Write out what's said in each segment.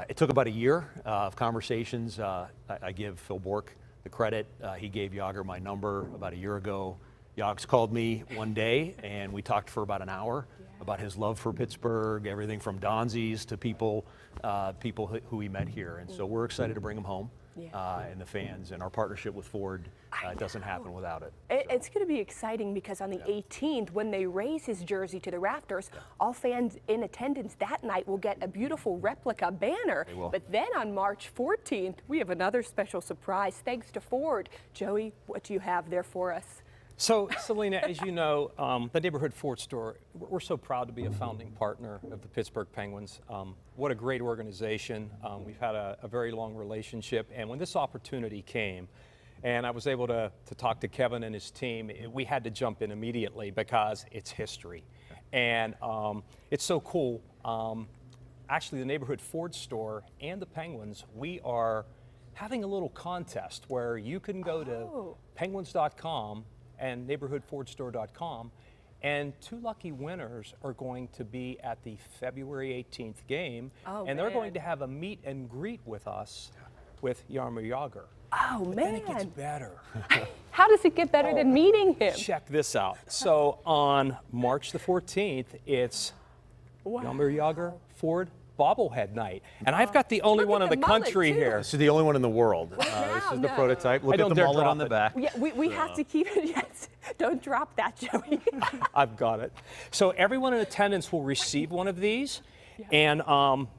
It took about a year of conversations. I give Phil Bork the credit. He gave Jágr my number about a year ago. Jágr's called me one day, and we talked for about an hour about his love for Pittsburgh, everything from Donzies to people who he met here. And so we're excited to bring him home. And the fans, and our partnership with Ford doesn't happen without it. It's going to be exciting because on the 18th, when they raise his jersey to the rafters, all fans in attendance that night will get a beautiful replica banner. But then on March 14th, we have another special surprise thanks to Ford. Joey, what do you have there for us? So, Celina, as you know, the Neighborhood Ford Store, we're so proud to be a founding partner of the Pittsburgh Penguins. What a great organization. We've had a very long relationship, and when this opportunity came, and I was able to talk to Kevin and his team, we had to jump in immediately because it's history. And it's so cool. Actually, the Neighborhood Ford Store and the Penguins, we are having a little contest where you can go to penguins.com and neighborhoodfordstore.com, and 2 lucky winners are going to be at the February 18th game, and they're going to have a meet and greet with us with Jaromír Jágr. Oh, but man. Then it gets better. How does it get better than meeting him? Check this out. So on March the 14th, it's Jaromír Jágr Ford bobblehead night, and I've got the only one in the country here. This is the only one in the world. This is the prototype. Look at the mullet on the back. Yeah, we have to keep it. Yes, don't drop that, Joey. I've got it. So everyone in attendance will receive one of these, and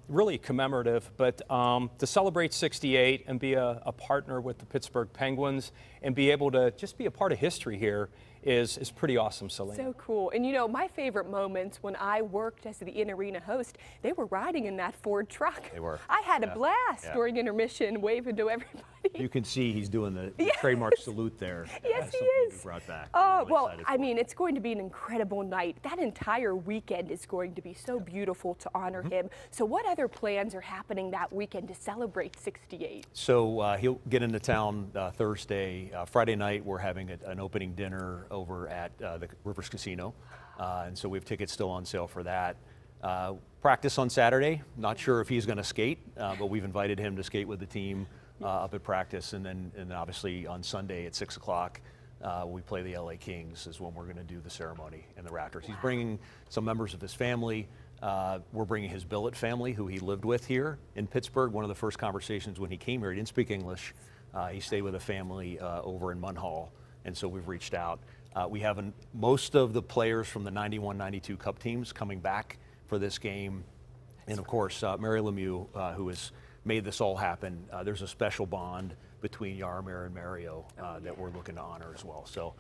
really commemorative, but to celebrate 68 and be a partner with the Pittsburgh Penguins and be able to just be a part of history here is pretty awesome, Celina. So cool. And you know, my favorite moments when I worked as the in-arena host, they were riding in that Ford truck. They were. I had a blast during intermission, waving to everybody. You can see he's doing the trademark salute there. Yes, he is. is. Brought back. Oh, really well, I mean, it's going to be an incredible night. That entire weekend is going to be so beautiful to honor him. So what other plans are happening that weekend to celebrate 68? So he'll get into town Thursday. Friday night, we're having an opening dinner over at the Rivers Casino. And so we have tickets still on sale for that. Practice on Saturday. Not sure if he's going to skate, but we've invited him to skate with the team up at practice. And then obviously on Sunday at 6 o'clock, we play the LA Kings is when we're going to do the ceremony in the rafters. He's bringing some members of his family. We're bringing his billet family, who he lived with here in Pittsburgh. One of the first conversations when he came here, he didn't speak English. He stayed with a family over in Munhall, and so we've reached out. We have most of the players from the 91-92 Cup teams coming back for this game. And of course, Mary Lemieux, who has made this all happen. There's a special bond between Jaromír and Mario that we're looking to honor as well. So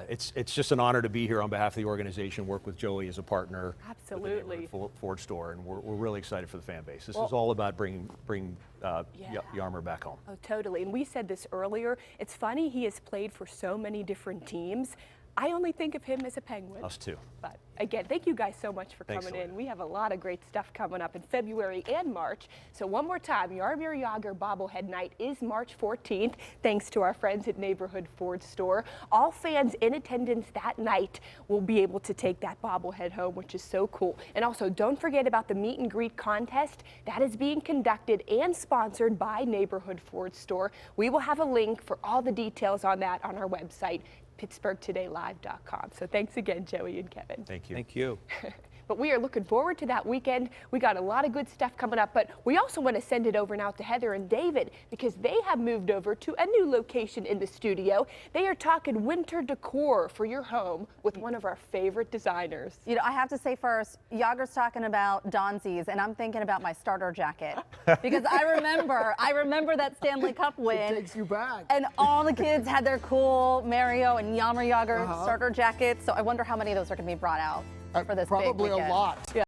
it's just an honor to be here on behalf of the organization, work with Joey as a partner. Absolutely. With the Ford Store, and we're really excited for the fan base. This is all about bringing Jaromír back home. Oh, totally. And we said this earlier. It's funny, he has played for so many different teams. I only think of him as a Penguin. Us too. But again, thank you guys so much for coming in. We have a lot of great stuff coming up in February and March. So one more time, Jaromír Jágr bobblehead night is March 14th, thanks to our friends at Neighborhood Ford Store. All fans in attendance that night will be able to take that bobblehead home, which is so cool. And also, don't forget about the meet and greet contest that is being conducted and sponsored by Neighborhood Ford Store. We will have a link for all the details on that on our website, PittsburghTodayLive.com. So thanks again, Joey and Kevin. Thank you. Thank you. But we are looking forward to that weekend. We got a lot of good stuff coming up, but we also want to send it over now to Heather and David because they have moved over to a new location in the studio. They are talking winter decor for your home with one of our favorite designers. You know, I have to say first, Jágr's talking about Donzies, and I'm thinking about my starter jacket because I remember that Stanley Cup win. It takes you back. And all the kids had their cool Mario and Jaromír Jágr starter jackets. So I wonder how many of those are going to be brought out for this big Probably weekend. a lot. Yeah.